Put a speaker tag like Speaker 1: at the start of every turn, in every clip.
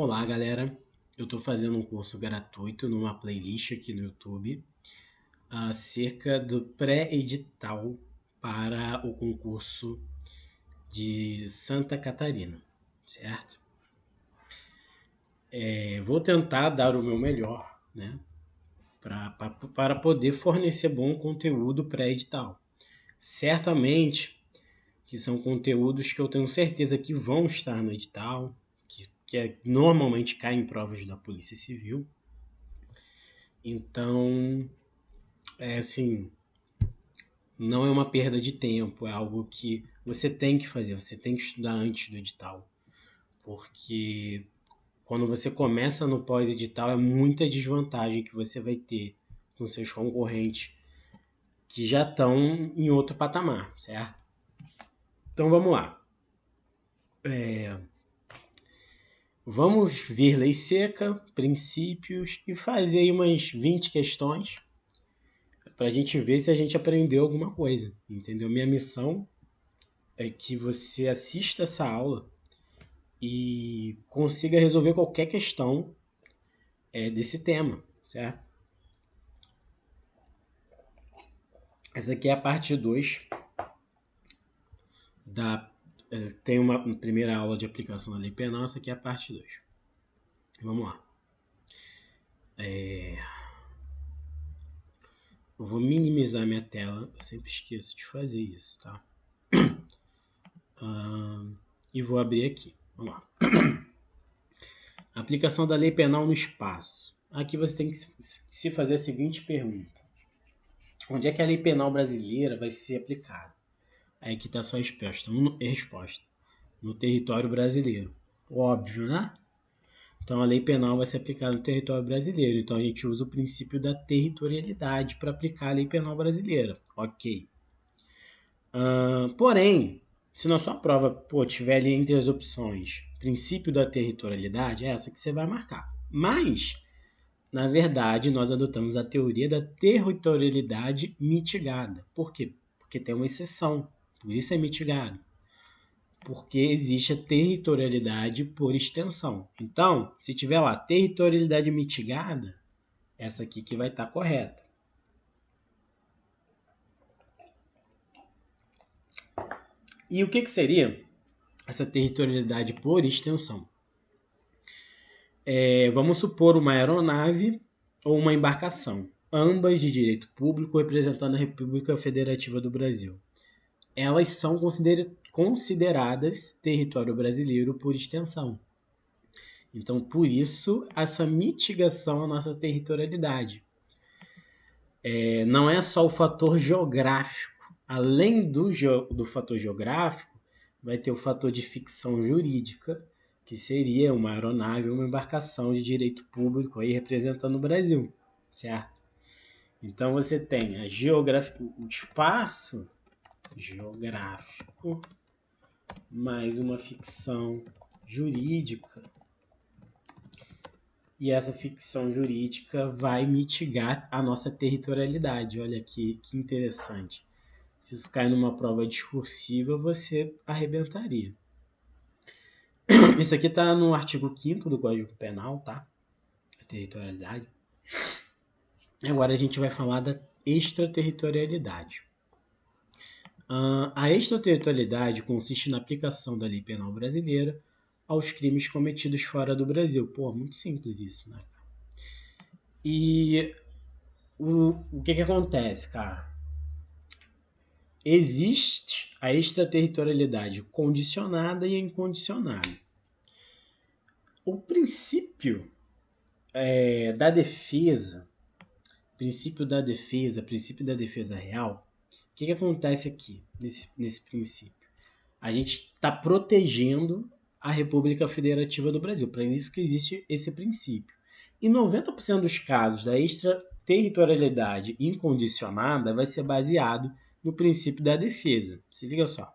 Speaker 1: Olá, galera. Eu estou fazendo um curso gratuito numa playlist aqui no YouTube acerca do pré-edital para o concurso de Santa Catarina, certo? Vou tentar dar o meu melhor, né, para poder fornecer bom conteúdo pré-edital. Certamente que são conteúdos que eu tenho certeza que vão estar no edital, normalmente caem em provas da Polícia Civil. Então, assim, não é uma perda de tempo, é algo que você tem que fazer, você tem que estudar antes do edital. Porque quando você começa no pós-edital, é muita desvantagem que você vai ter com seus concorrentes que já estão em outro patamar, certo? Então vamos lá. Vamos ver lei seca, princípios e fazer aí umas 20 questões para a gente ver se a gente aprendeu alguma coisa, entendeu? Minha missão é que você assista essa aula e consiga resolver qualquer questão desse tema, certo? Essa aqui é a parte 2 da... Tem uma primeira aula de aplicação da lei penal, essa aqui é a parte 2. Vamos lá. Eu vou minimizar minha tela, eu sempre esqueço de fazer isso, tá? E vou abrir aqui. Vamos lá. Aplicação da lei penal no espaço. Aqui você tem que se fazer a seguinte pergunta: onde é que a lei penal brasileira vai ser aplicada? Aí aqui está só a resposta. No território brasileiro. Óbvio, né? Então a lei penal vai ser aplicada no território brasileiro. Então a gente usa o princípio da territorialidade para aplicar a lei penal brasileira. Ok. Porém, se na sua prova tiver ali entre as opções princípio da territorialidade, é essa que você vai marcar. Mas, na verdade, nós adotamos a teoria da territorialidade mitigada. Por quê? Porque tem uma exceção. Por isso é mitigado. Porque existe a territorialidade por extensão. Então, se tiver lá territorialidade mitigada, essa aqui que vai estar correta. E o que seria essa territorialidade por extensão? Vamos supor uma aeronave ou uma embarcação, ambas de direito público representando a República Federativa do Brasil. Elas são consideradas território brasileiro por extensão. Então, por isso, essa mitigação à nossa territorialidade. Não é só o fator geográfico. Além do fator geográfico, vai ter o fator de ficção jurídica, que seria uma aeronave ou uma embarcação de direito público aí representando o Brasil, certo? Então você tem a geografia, o espaço geográfico mais uma ficção jurídica. E essa ficção jurídica vai mitigar a nossa territorialidade. Olha que interessante. Se isso cai numa prova discursiva, você arrebentaria. Isso aqui está no artigo 5º do Código Penal, tá? A territorialidade. Agora a gente vai falar da extraterritorialidade. A extraterritorialidade consiste na aplicação da lei penal brasileira aos crimes cometidos fora do Brasil. Pô, muito simples isso, né? E o que acontece, cara? Existe a extraterritorialidade condicionada e incondicionada. O princípio da defesa, princípio da defesa real, o que acontece aqui nesse princípio? A gente está protegendo a República Federativa do Brasil. Para isso que existe esse princípio. E 90% dos casos da extraterritorialidade incondicionada vai ser baseado no princípio da defesa. Se liga só.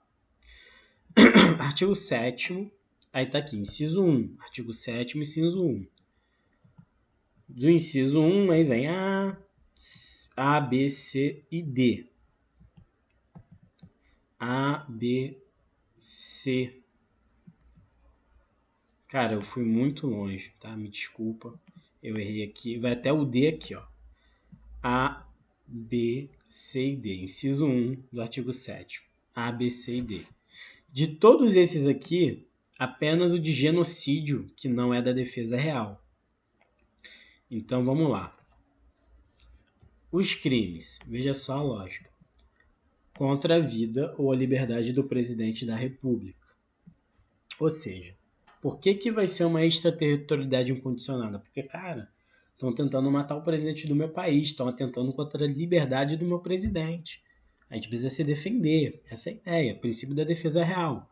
Speaker 1: Artigo 7º, aí tá aqui, inciso 1. Artigo 7º, inciso 1. Do inciso 1, aí vem A, B, C e D. A, B, C. Cara, eu fui muito longe, tá? Me desculpa. Eu errei aqui. Vai até o D aqui, ó. A, B, C e D. Inciso 1 do artigo 7º. A, B, C e D. De todos esses aqui, apenas o de genocídio, que não é da defesa real. Então, vamos lá. Os crimes, veja só a lógica. Contra a vida ou a liberdade do presidente da República. Ou seja, por que vai ser uma extraterritorialidade incondicionada? Porque, cara, estão tentando matar o presidente do meu país, estão atentando contra a liberdade do meu presidente. A gente precisa se defender. Essa é a ideia, princípio da defesa real.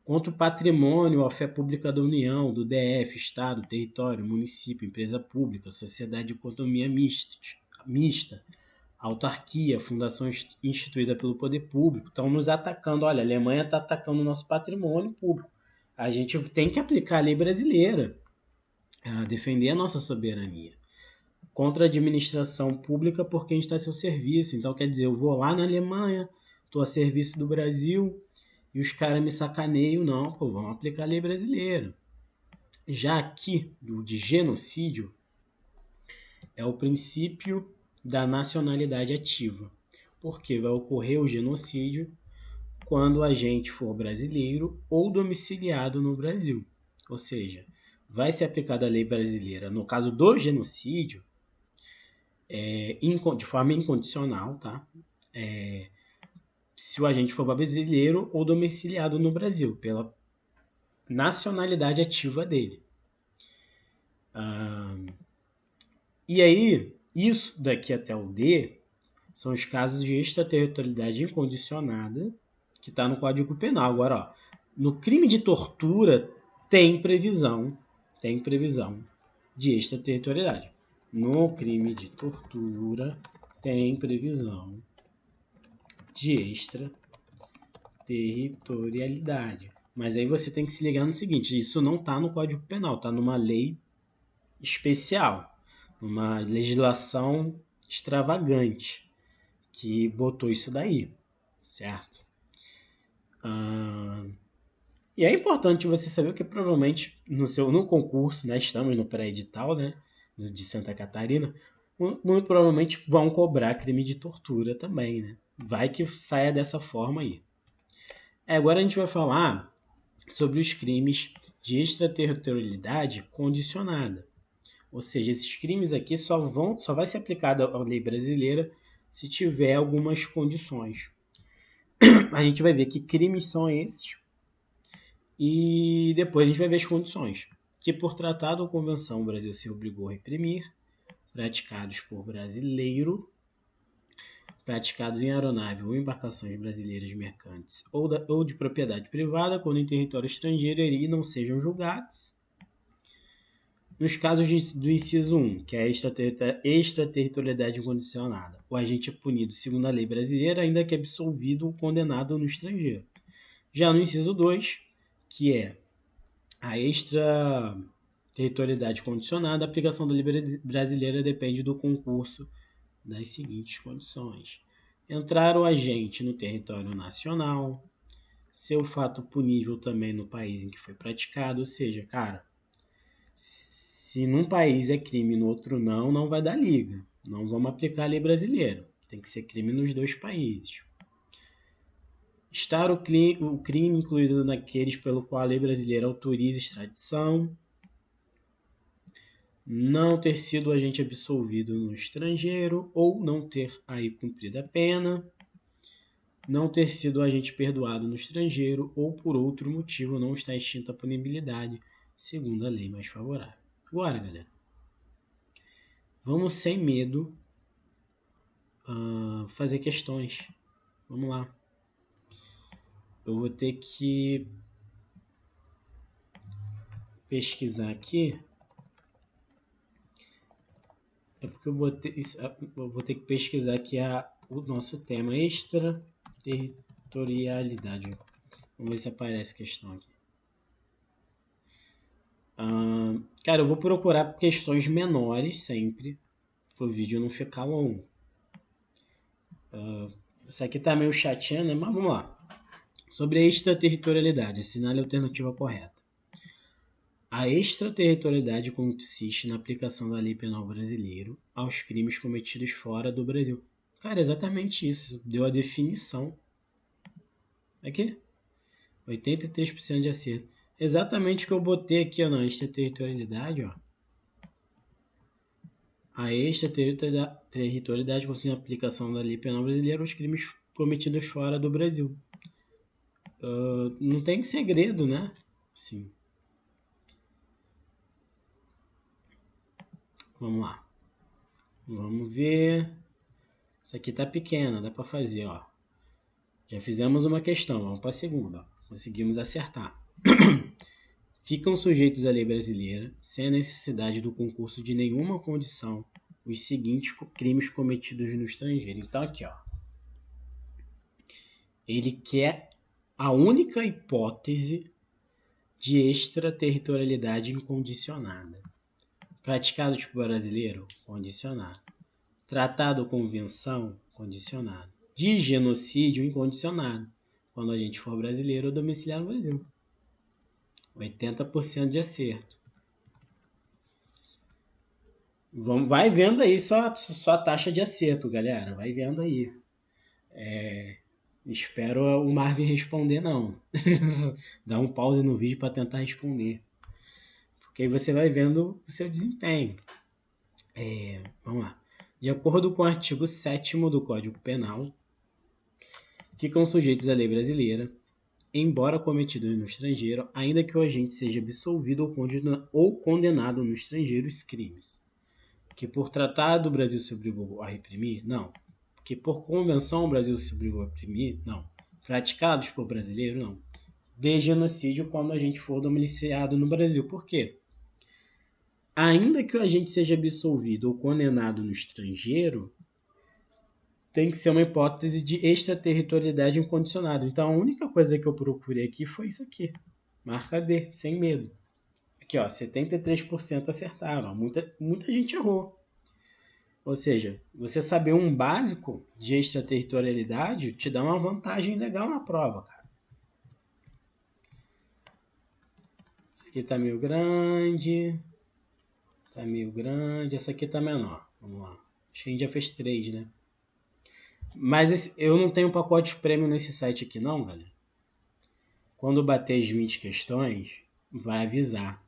Speaker 1: Contra o patrimônio, a fé pública da União, do DF, Estado, território, município, empresa pública, sociedade de economia mista, autarquia, fundação instituída pelo poder público, estão nos atacando. Olha, a Alemanha está atacando o nosso patrimônio público. A gente tem que aplicar a lei brasileira, defender a nossa soberania. Contra a administração pública porque a gente está a seu serviço. Então, quer dizer, eu vou lá na Alemanha, estou a serviço do Brasil e os caras me sacaneiam. Não, pô, vamos aplicar a lei brasileira. Já aqui, do de genocídio, é o princípio da nacionalidade ativa, porque vai ocorrer o genocídio quando o agente for brasileiro ou domiciliado no Brasil. Ou seja, vai ser aplicada a lei brasileira no caso do genocídio de forma incondicional, tá? Se o agente for brasileiro ou domiciliado no Brasil, pela nacionalidade ativa dele. E aí, isso daqui até o D são os casos de extraterritorialidade incondicionada que está no Código Penal. Agora, ó, no crime de tortura tem previsão de extraterritorialidade. No crime de tortura tem previsão de extraterritorialidade. Mas aí você tem que se ligar no seguinte, isso não está no Código Penal, está numa lei especial, numa legislação extravagante que botou isso daí, certo? E é importante você saber que provavelmente no concurso, né, estamos no pré-edital, né, de Santa Catarina, muito provavelmente vão cobrar crime de tortura também, né? Vai que saia dessa forma aí. Agora a gente vai falar sobre os crimes de extraterritorialidade condicionada. Ou seja, esses crimes aqui só vai ser aplicado à lei brasileira se tiver algumas condições. A gente vai ver que crimes são esses e depois a gente vai ver as condições. Que por tratado ou convenção o Brasil se obrigou a reprimir, praticados por brasileiro, praticados em aeronave ou embarcações brasileiras mercantes ou de propriedade privada, quando em território estrangeiro e não sejam julgados. Nos casos do inciso 1, que é a extraterritorialidade incondicionada, o agente é punido segundo a lei brasileira, ainda que absolvido ou condenado no estrangeiro. Já no inciso 2, que é a extraterritorialidade condicionada, a aplicação da lei brasileira depende do concurso das seguintes condições: entrar o agente no território nacional, ser o fato punível também no país em que foi praticado, ou seja, cara, se num país é crime e no outro não vai dar liga. Não vamos aplicar a lei brasileira. Tem que ser crime nos dois países. Estar o crime incluído naqueles pelo qual a lei brasileira autoriza extradição. Não ter sido agente absolvido no estrangeiro ou não ter aí cumprido a pena. Não ter sido agente perdoado no estrangeiro ou por outro motivo não está extinta a punibilidade, segundo a lei mais favorável. Agora, galera, vamos sem medo fazer questões. Vamos lá. Eu vou ter que pesquisar aqui. É porque eu vou ter que pesquisar aqui o nosso tema extraterritorialidade. Vamos ver se aparece questão aqui. Cara, eu vou procurar questões menores sempre, para o vídeo não ficar longo. Isso aqui tá meio chatinho, né? Mas vamos lá. Sobre a extraterritorialidade, assinale a alternativa correta. A extraterritorialidade consiste na aplicação da lei penal brasileira aos crimes cometidos fora do Brasil. Cara, exatamente isso. Deu a definição. Aqui, 83% de acerto. Exatamente o que eu botei aqui, ó, na extraterritorialidade, ó. A extraterritorialidade consiste na aplicação da lei penal brasileira aos crimes cometidos fora do Brasil. Não tem segredo, né? Sim. Vamos lá. Vamos ver. Isso aqui tá pequena, dá para fazer, ó. Já fizemos uma questão, vamos para a segunda. Conseguimos acertar. Ficam sujeitos à lei brasileira, sem a necessidade do concurso de nenhuma condição, os seguintes crimes cometidos no estrangeiro. Então aqui, ó. Ele quer a única hipótese de extraterritorialidade incondicionada. Praticado tipo brasileiro, condicionado. Tratado ou convenção, condicionado. De genocídio, incondicionado. Quando a gente for brasileiro ou domiciliar no Brasil. 80% de acerto. Vai vendo aí só a taxa de acerto, galera. Vai vendo aí. Espero o Marvin responder, não. Dá um pause no vídeo para tentar responder. Porque aí você vai vendo o seu desempenho. Vamos lá. De acordo com o artigo 7º do Código Penal, ficam sujeitos à lei brasileira, embora cometidos no estrangeiro, ainda que o agente seja absolvido ou condenado no estrangeiro os crimes. Que por tratado o Brasil se obrigou a reprimir? Não. Que por convenção o Brasil se obrigou a reprimir? Não. Praticados por brasileiro? Não. De genocídio quando a gente for domiciliado no Brasil. Por quê? Ainda que o agente seja absolvido ou condenado no estrangeiro, tem que ser uma hipótese de extraterritorialidade incondicionada. Então a única coisa que eu procurei aqui foi isso aqui. Marca D, sem medo. Aqui, ó, 73% acertaram. Muita gente errou. Ou seja, você saber um básico de extraterritorialidade te dá uma vantagem legal na prova, cara. Esse aqui tá meio grande. Tá meio grande. Essa aqui tá menor. Vamos lá. Acho que a gente já fez 3, né? Mas eu não tenho pacote prêmio nesse site aqui não, galera. Quando bater as 20 questões, vai avisar.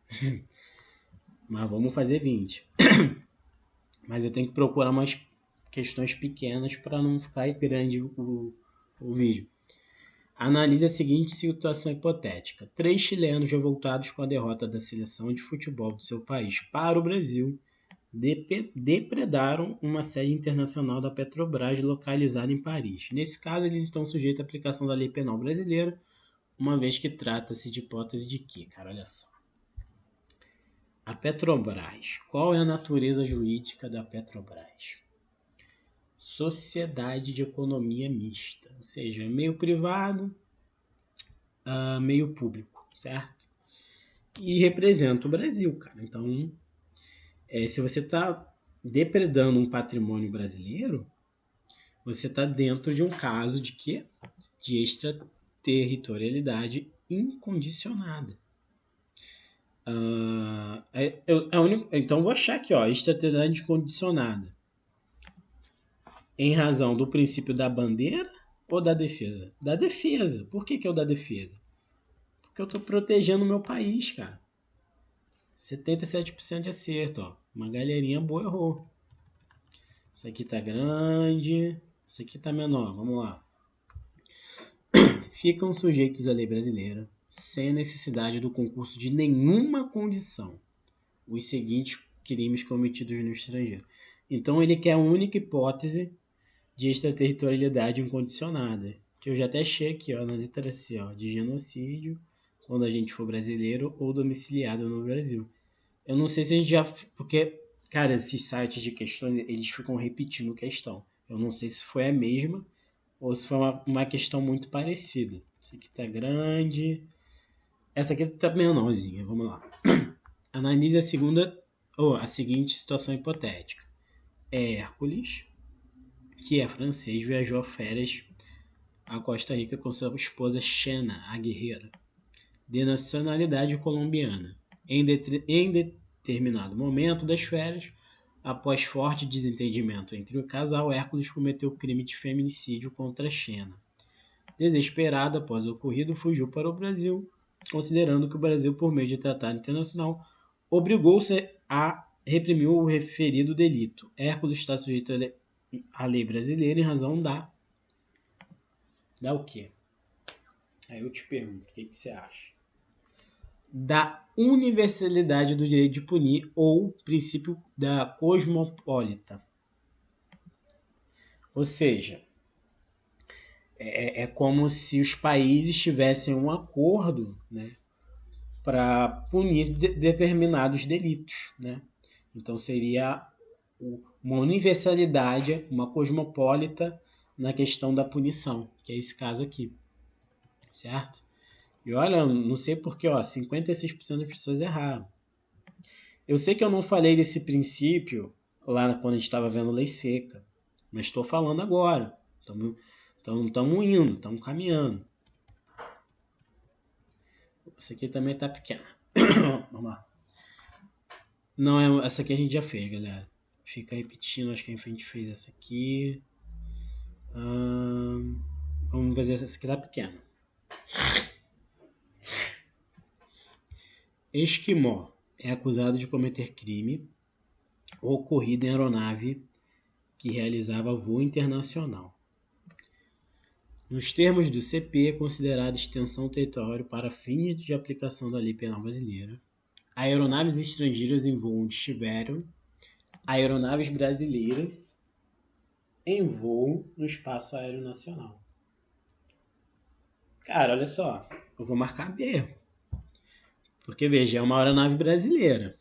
Speaker 1: Mas vamos fazer 20. Mas eu tenho que procurar umas questões pequenas para não ficar grande o vídeo. Analise a seguinte situação hipotética. 3 chilenos revoltados com a derrota da seleção de futebol do seu país para o Brasil depredaram uma sede internacional da Petrobras localizada em Paris. Nesse caso, eles estão sujeitos à aplicação da lei penal brasileira, uma vez que trata-se de hipótese de quê, cara? Olha só. A Petrobras. Qual é a natureza jurídica da Petrobras? Sociedade de economia mista, ou seja, meio privado, meio público, certo? E representa o Brasil, cara. Então, se você está depredando um patrimônio brasileiro, você está dentro de um caso de quê? De extraterritorialidade incondicionada. Então, vou achar aqui, ó, extraterritorialidade incondicionada. Em razão do princípio da bandeira ou da defesa? Da defesa. Por que é o da defesa? Porque eu estou protegendo o meu país, cara. 77% de acerto, ó. Uma galerinha boa errou. Isso aqui tá grande. Isso aqui tá menor. Vamos lá. Ficam sujeitos à lei brasileira, sem necessidade do concurso de nenhuma condição, os seguintes crimes cometidos no estrangeiro. Então ele quer a única hipótese de extraterritorialidade incondicionada, que eu já até achei aqui, ó, na letra C, ó, de genocídio, quando a gente for brasileiro ou domiciliado no Brasil. Eu não sei se a gente já... Porque, cara, esses sites de questões, eles ficam repetindo questão. Eu não sei se foi a mesma ou se foi uma questão muito parecida. Essa aqui tá grande. Essa aqui tá menorzinha, vamos lá. Analise a seguinte situação hipotética. Hércules, que é francês, viajou a férias à Costa Rica com sua esposa Xena, a guerreira, de nacionalidade colombiana. em determinado momento das férias, após forte desentendimento entre o casal, Hércules cometeu o crime de feminicídio contra Xena. Desesperado após o ocorrido, fugiu para o Brasil, considerando que o Brasil, por meio de tratado internacional, obrigou-se a reprimir o referido delito. Hércules está sujeito à lei brasileira em razão da... Da o quê? Aí eu te pergunto, o que você acha? Da universalidade do direito de punir ou princípio da cosmopolita. Ou seja, é como se os países tivessem um acordo, né, para punir determinados delitos, né? Então seria uma universalidade, uma cosmopolita na questão da punição, que é esse caso aqui, certo? E olha, não sei porque, 56% das pessoas erraram. Eu sei que eu não falei desse princípio lá quando a gente estava vendo Lei Seca, mas estou falando agora. Estamos indo, estamos caminhando. Essa aqui também tá pequena. Vamos lá. Não, essa aqui a gente já fez, galera. Fica repetindo, acho que a gente fez essa aqui. Vamos fazer essa aqui tá pequena. Esquimó é acusado de cometer crime ocorrido em aeronave que realizava voo internacional. Nos termos do CP, é considerada extensão territorial para fins de aplicação da lei penal brasileira. Aeronaves estrangeiras em voo onde estiveram aeronaves brasileiras em voo no espaço aéreo nacional. Cara, olha só, eu vou marcar B. Porque, veja, é uma aeronave brasileira.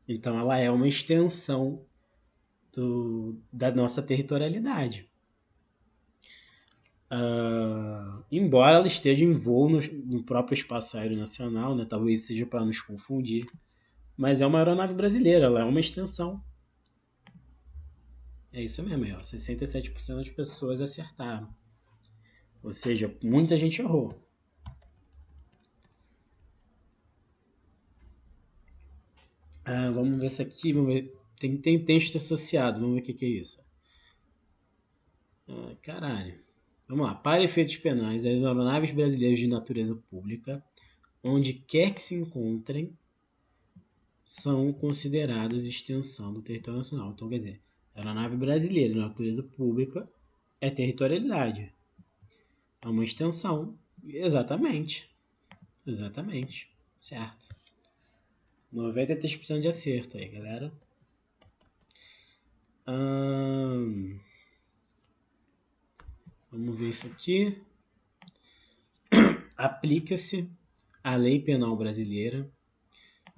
Speaker 1: Então, ela é uma extensão da nossa territorialidade. Embora ela esteja em voo no próprio espaço aéreo nacional, né? Talvez seja para nos confundir, mas é uma aeronave brasileira, ela é uma extensão. É isso mesmo, 67% das pessoas acertaram. Ou seja, muita gente errou. Vamos ver isso aqui, vamos ver. Tem texto associado, vamos ver o que é isso. Caralho. Vamos lá. Para efeitos penais, as aeronaves brasileiras de natureza pública, onde quer que se encontrem, são consideradas extensão do território nacional. Então, quer dizer, a aeronave brasileira de natureza pública é territorialidade. É uma extensão. Exatamente. Exatamente. Certo. 93% de acerto aí, galera. Vamos ver isso aqui. Aplica-se a lei penal brasileira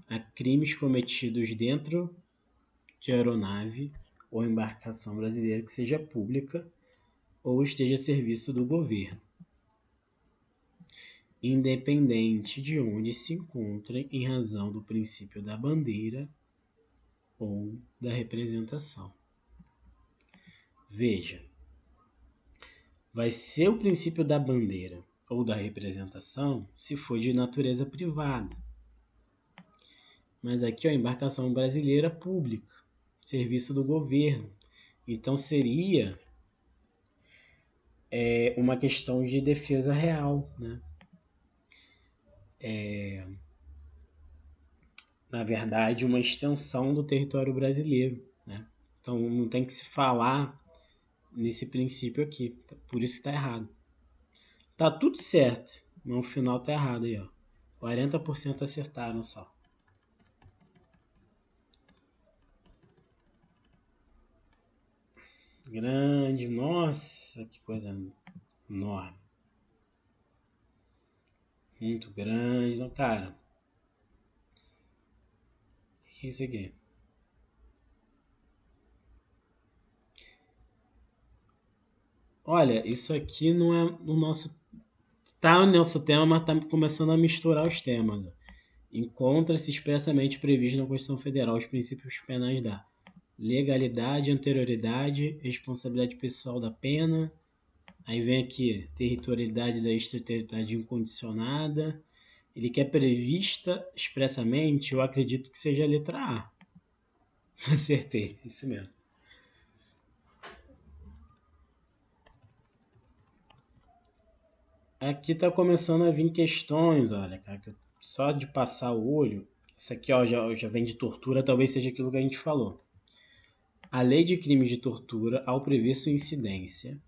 Speaker 1: a crimes cometidos dentro de aeronave ou embarcação brasileira que seja pública ou esteja a serviço do governo, independente de onde se encontrem em razão do princípio da bandeira ou da representação. Veja, vai ser o princípio da bandeira ou da representação se for de natureza privada. Mas aqui, a embarcação brasileira pública, serviço do governo. Então seria uma questão de defesa real, né? Na verdade, uma extensão do território brasileiro, né? Então não tem que se falar nesse princípio aqui. Por isso que tá errado. Tá tudo certo, mas no final tá errado aí, ó. 40% acertaram só. Grande, nossa, que coisa enorme. Muito grande, não, cara. O que é isso aqui? Olha, isso aqui não é o nosso. Tá no nosso tema, mas tá começando a misturar os temas. Ó. Encontra-se expressamente previsto na Constituição Federal os princípios penais da legalidade, anterioridade, responsabilidade pessoal da pena. Aí vem aqui territorialidade da extraterritorialidade incondicionada, ele quer prevista expressamente, eu acredito que seja a letra A. Acertei, isso mesmo. Aqui tá começando a vir questões, olha, cara, que só de passar o olho, isso aqui ó, já vem de tortura, talvez seja aquilo que a gente falou. A lei de crimes de tortura, ao prever sua incidência,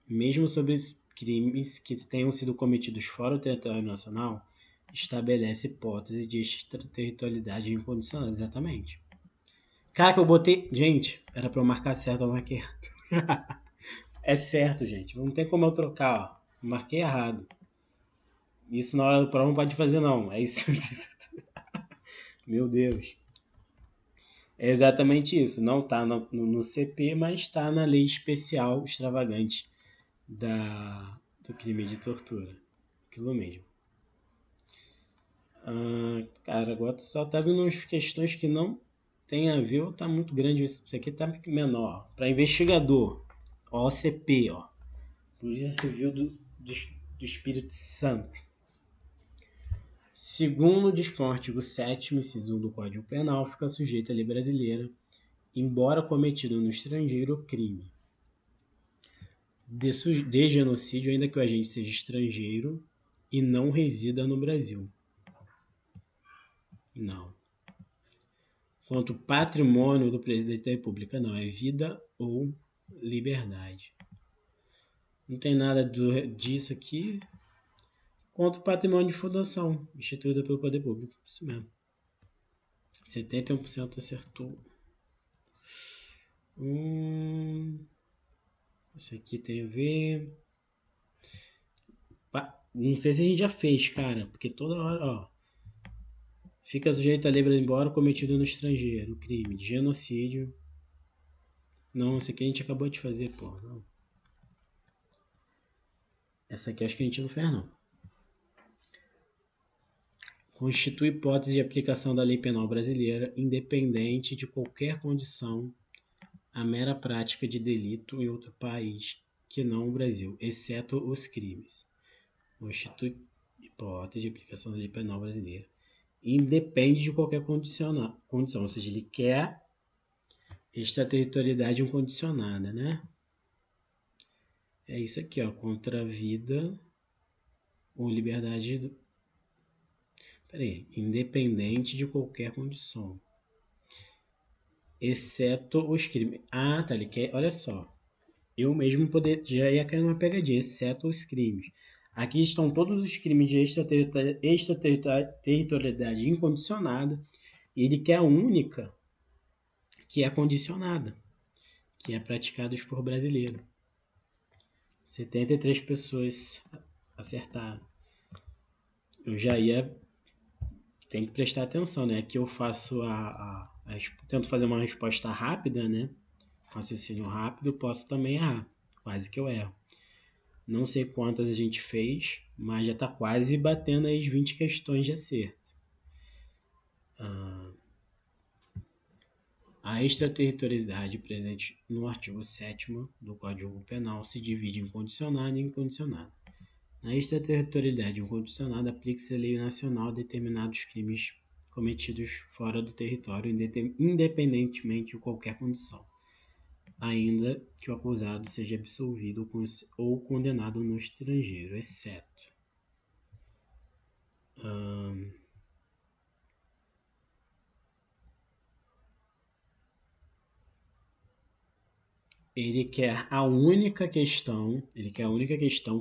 Speaker 1: mesmo sobre crimes que tenham sido cometidos fora do território nacional, estabelece hipótese de extraterritorialidade incondicional. Exatamente. Cara, que eu botei. Gente, era pra eu marcar certo, eu marquei errado. É certo, gente. Não tem como eu trocar, ó. Marquei errado. Isso na hora do prova não pode fazer, não. É isso. Meu Deus. É exatamente isso. Não tá no CP, mas está na lei especial extravagante do crime de tortura. Aquilo mesmo. Cara, agora só tá vindo umas questões que não tem a ver ou tá muito grande. Isso aqui tá menor. Para investigador, ó, OCP, ó. Polícia Civil do Espírito Santo. Segundo dispõe o artigo 7º, inciso 1 do Código Penal, fica sujeito à lei brasileira, embora cometido no estrangeiro o crime de genocídio, ainda que o agente seja estrangeiro e não resida no Brasil. Não. Quanto patrimônio do presidente da República, não. É vida ou liberdade. Não tem nada disso aqui. Quanto patrimônio de fundação, instituída pelo poder público. Isso mesmo. 71% acertou. Isso aqui tem a ver. Não sei se a gente já fez, cara. Porque toda hora, ó. Fica sujeito a lei embora cometido no estrangeiro. Crime de genocídio. Não, isso aqui a gente acabou de fazer, pô. Não. Essa aqui acho que a gente não fez, não. Constitui hipótese de aplicação da lei penal brasileira, independente de qualquer condição, a mera prática de delito em outro país que não o Brasil, exceto os crimes. Constitui hipótese de aplicação da lei penal brasileira. Independe de qualquer condição, ou seja, ele quer extraterritorialidade incondicionada, né? É isso aqui, ó, contra a vida ou liberdade do... Peraí, independente de qualquer condição, exceto os crimes. Ah, tá, ele quer, olha só, eu mesmo já ia cair numa pegadinha, exceto os crimes. Aqui estão todos os crimes de extraterritorialidade incondicionada, e ele quer a única que é condicionada, que é praticados por brasileiro. 73 pessoas acertaram. Eu já ia... Tem que prestar atenção, né? Aqui eu faço tento fazer uma resposta rápida, né? Raciocínio rápido, posso também errar. Quase que eu erro. Não sei quantas a gente fez, mas já está quase batendo as 20 questões de acerto. A extraterritorialidade presente no artigo 7º do Código Penal se divide em condicionada e incondicionada. Na extraterritorialidade incondicionada, aplica-se a lei nacional a determinados crimes cometidos fora do território, independentemente de qualquer condição, ainda que o acusado seja absolvido ou condenado no estrangeiro, exceto ele quer a única questão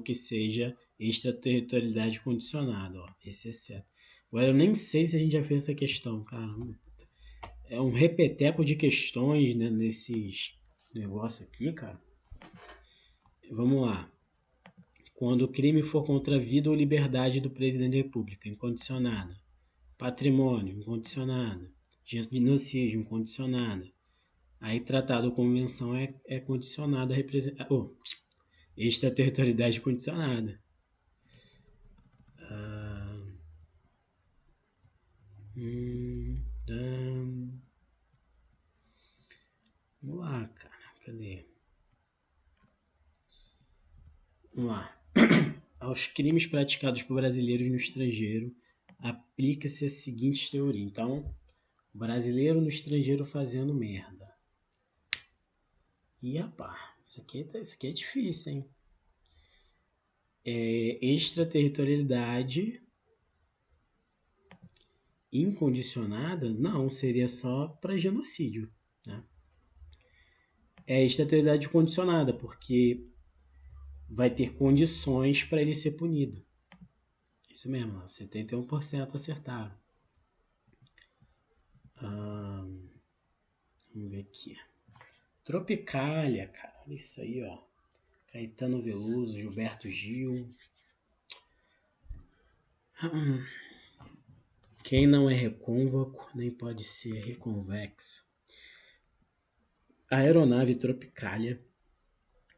Speaker 1: que seja extraterritorialidade condicionada, ó, esse exceto. Agora eu nem sei se a gente já fez essa questão, cara. É um repeteco de questões, né, nesses negócios aqui, cara. Vamos lá. Quando o crime for contra a vida ou liberdade do presidente da República, incondicionada. Patrimônio, incondicionada. Genocídio, incondicionada. Aí tratado ou convenção é condicionada a representar... extraterritorialidade condicionada. Vamos lá, cara. Cadê? Vamos lá. Aos crimes praticados por brasileiros no estrangeiro, aplica-se a seguinte teoria. Então, brasileiro no estrangeiro fazendo merda. E, rapaz, isso aqui é difícil, hein? Extraterritorialidade incondicionada? Não, seria só para genocídio, né? É extraterritorialidade condicionada, porque vai ter condições para ele ser punido. Isso mesmo, 71% acertaram. Vamos ver aqui. Tropicália, cara. Olha isso aí, ó. Caetano Veloso, Gilberto Gil. Quem não é recôncavo nem pode ser reconvexo. A aeronave Tropicália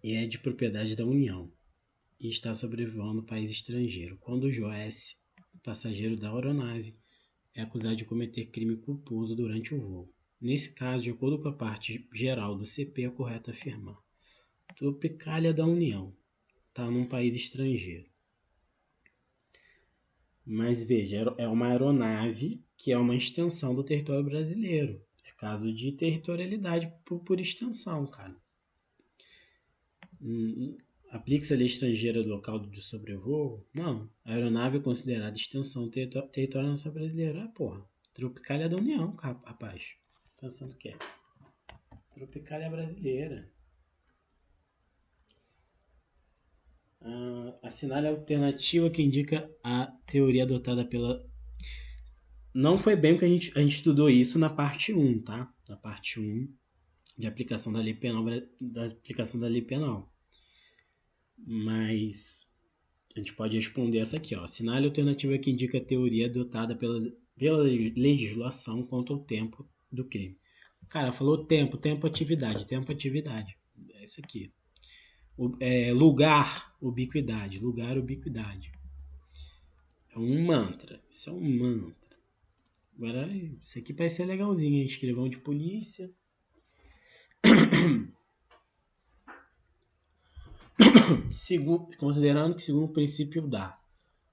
Speaker 1: é de propriedade da União e está sobrevoando país estrangeiro. Quando o Joyce, passageiro da aeronave, é acusado de cometer crime culposo durante o voo. Nesse caso, de acordo com a parte geral do CP, é correto afirmar. Tropicália da União está num país estrangeiro. Mas veja, é uma aeronave que é uma extensão do território brasileiro. É caso de territorialidade por extensão, cara. Aplica-se a lei estrangeira do local de sobrevoo? Não. A aeronave é considerada extensão territorial nacional brasileira. Ah, porra. Tropicália da União, rapaz. Pensando o quê? Tropicália brasileira. Assinale a alternativa que indica a teoria adotada pela... Não foi bem porque a gente estudou isso na parte 1, tá? Na parte 1 de aplicação da lei penal. Mas a gente pode responder essa aqui, ó. Assinale a alternativa que indica a teoria adotada pela legislação quanto ao tempo do crime. Cara, falou tempo, atividade. É isso aqui. Lugar, ubiquidade. É um mantra. Isso é um mantra. Agora, isso aqui parece ser legalzinho, hein? Escrivão de polícia. Considerando que, segundo o princípio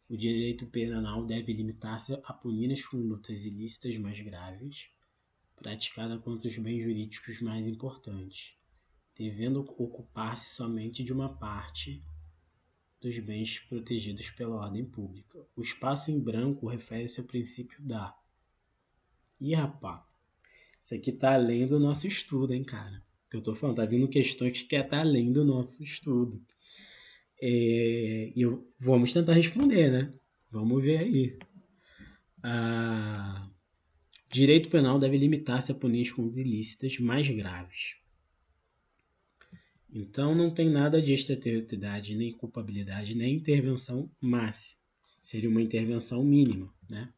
Speaker 1: o direito penal deve limitar-se a punir as condutas ilícitas mais graves, praticadas contra os bens jurídicos mais importantes, devendo ocupar-se somente de uma parte dos bens protegidos pela ordem pública. O espaço em branco refere-se ao princípio Ih, rapaz, isso aqui tá além do nosso estudo, hein, cara? Que eu tô falando, tá vindo questões que tá além do nosso estudo. E vamos tentar responder, né? Vamos ver aí. Direito penal deve limitar-se a punir as condutas ilícitas mais graves. Então não tem nada de extraterritorialidade, nem culpabilidade, nem intervenção máxima. Seria uma intervenção mínima, né?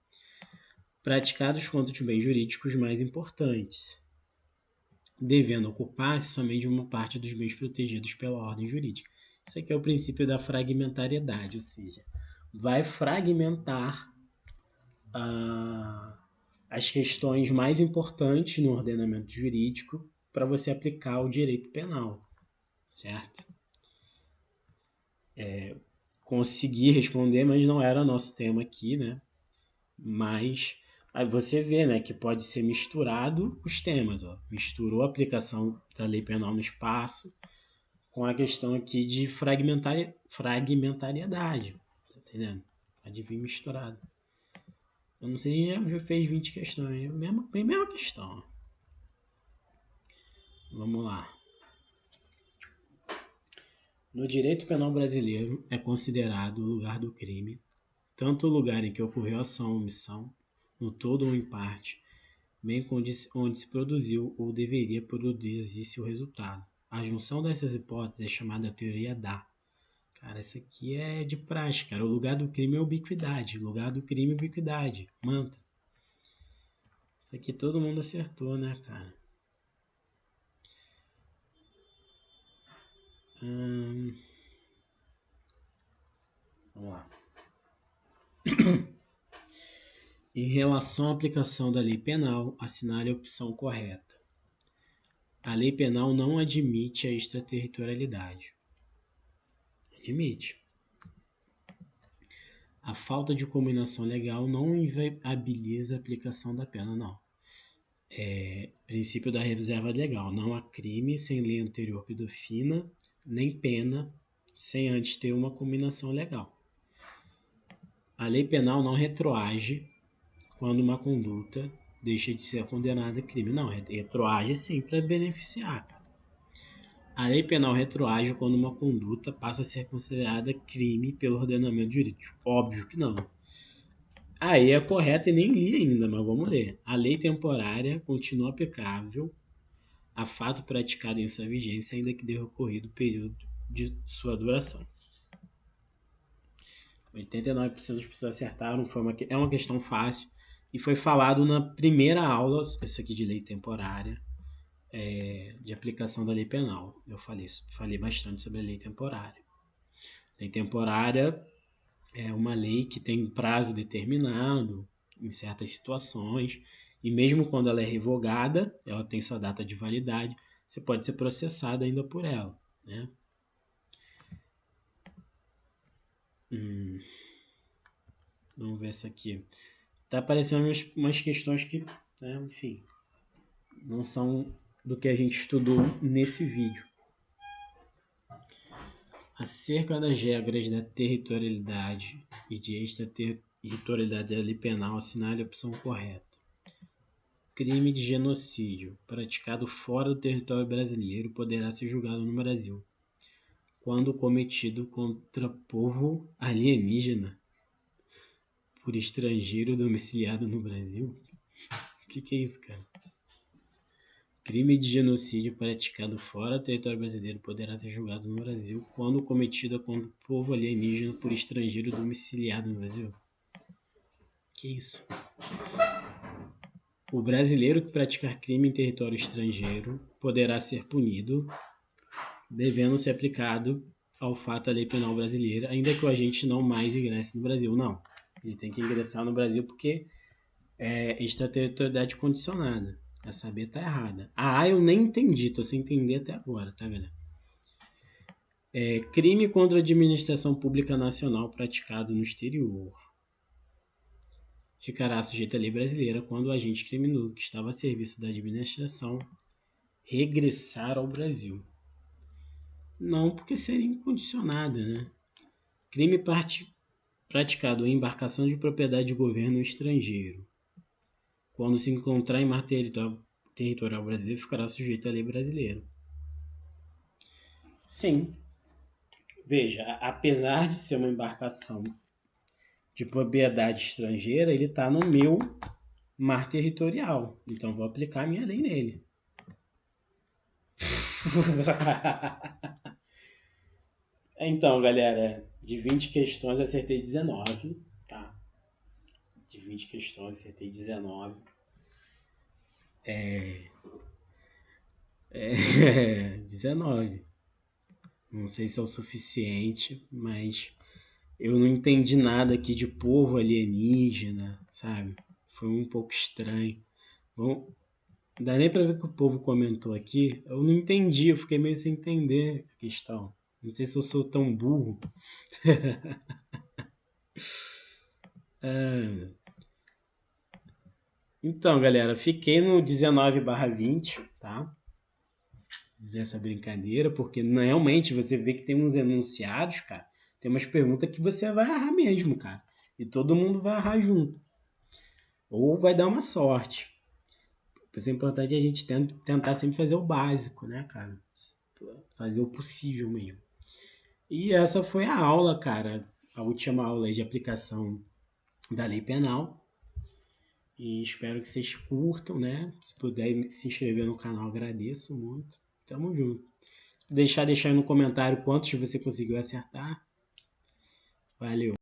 Speaker 1: Praticados contra os bens jurídicos mais importantes, devendo ocupar-se somente de uma parte dos bens protegidos pela ordem jurídica. Isso aqui é o princípio da fragmentariedade, ou seja, vai fragmentar as questões mais importantes no ordenamento jurídico para você aplicar o direito penal, certo? Consegui responder, mas não era nosso tema aqui, né? Mas aí você vê, né, que pode ser misturado os temas, ó. Misturou a aplicação da lei penal no espaço com a questão aqui de fragmentariedade, tá entendendo? Pode vir misturado. Eu não sei se a gente já fez 20 questões, é a mesma questão. Vamos lá. No direito penal brasileiro é considerado o lugar do crime tanto o lugar em que ocorreu a ação ou omissão, no todo ou em parte, bem onde se produziu ou deveria produzir-se o resultado. A junção dessas hipóteses é chamada teoria da. Cara, essa aqui é de prática, cara. O lugar do crime é ubiquidade. Mantra. Isso aqui todo mundo acertou, né, cara? Vamos lá. Em relação à aplicação da lei penal, assinale a opção correta. A lei penal não admite a extraterritorialidade. Admite. A falta de combinação legal não inviabiliza a aplicação da pena, não. Princípio da reserva legal. Não há crime sem lei anterior que defina, nem pena sem antes ter uma combinação legal. A lei penal não retroage quando uma conduta deixa de ser condenada a crime. Não, retroage sim para beneficiar, cara. A lei penal retroage quando uma conduta passa a ser considerada crime pelo ordenamento jurídico. Óbvio que não. Aí é correto e nem li ainda, mas vamos ler. A lei temporária continua aplicável a fato praticado em sua vigência, ainda que decorrido o período de sua duração. 89% das pessoas acertaram, é uma questão fácil, e foi falado na primeira aula, isso aqui de lei temporária, de aplicação da lei penal. Eu falei bastante sobre a lei temporária. Lei temporária é uma lei que tem prazo determinado em certas situações, e mesmo quando ela é revogada, ela tem sua data de validade, você pode ser processado ainda por ela, né? Vamos ver essa aqui. Tá aparecendo umas questões que, né, enfim, não são do que a gente estudou nesse vídeo. Acerca das regras da territorialidade e de extraterritorialidade da lei penal, assinale a opção correta. Crime de genocídio praticado fora do território brasileiro poderá ser julgado no Brasil, quando cometido contra povo alienígena por estrangeiro domiciliado no Brasil. O que é isso, cara? Crime de genocídio praticado fora do território brasileiro poderá ser julgado no Brasil quando cometido contra povo alienígena por estrangeiro domiciliado no Brasil. Que isso? O brasileiro que praticar crime em território estrangeiro poderá ser punido, devendo ser aplicado ao fato a lei penal brasileira, ainda que o agente não mais ingresse no Brasil. Não, ele tem que ingressar no Brasil porque é extraterritorialidade condicionada. Essa B tá errada. Eu nem entendi, tô sem entender até agora, tá, galera? Crime contra a administração pública nacional praticado no exterior ficará sujeito à lei brasileira quando o agente criminoso que estava a serviço da administração regressar ao Brasil. Não, porque seria incondicionada, né? Crime praticado em embarcação de propriedade de governo estrangeiro. Quando se encontrar em mar territorial brasileiro, ficará sujeito à lei brasileira. Sim. Veja, apesar de ser uma embarcação de propriedade estrangeira, ele está no meu mar territorial. Então, vou aplicar a minha lei nele. Então, galera, de 20 questões acertei 19, tá? De 20 questões acertei 19. 19. Não sei se é o suficiente, mas eu não entendi nada aqui de povo alienígena, sabe? Foi um pouco estranho. Bom, não dá nem pra ver o que o povo comentou aqui. Eu não entendi, eu fiquei meio sem entender a questão. Não sei se eu sou tão burro. Então, galera, fiquei no 19/20, tá? Nessa brincadeira, porque realmente você vê que tem uns enunciados, cara. Tem umas perguntas que você vai errar mesmo, cara. E todo mundo vai errar junto. Ou vai dar uma sorte. Por isso é importante a gente tentar sempre fazer o básico, né, cara? Fazer o possível mesmo. E essa foi a aula, cara. A última aula de aplicação da lei penal. E espero que vocês curtam, né? Se puder se inscrever no canal, agradeço muito. Tamo junto. Se deixar aí no comentário quantos você conseguiu acertar. Valeu.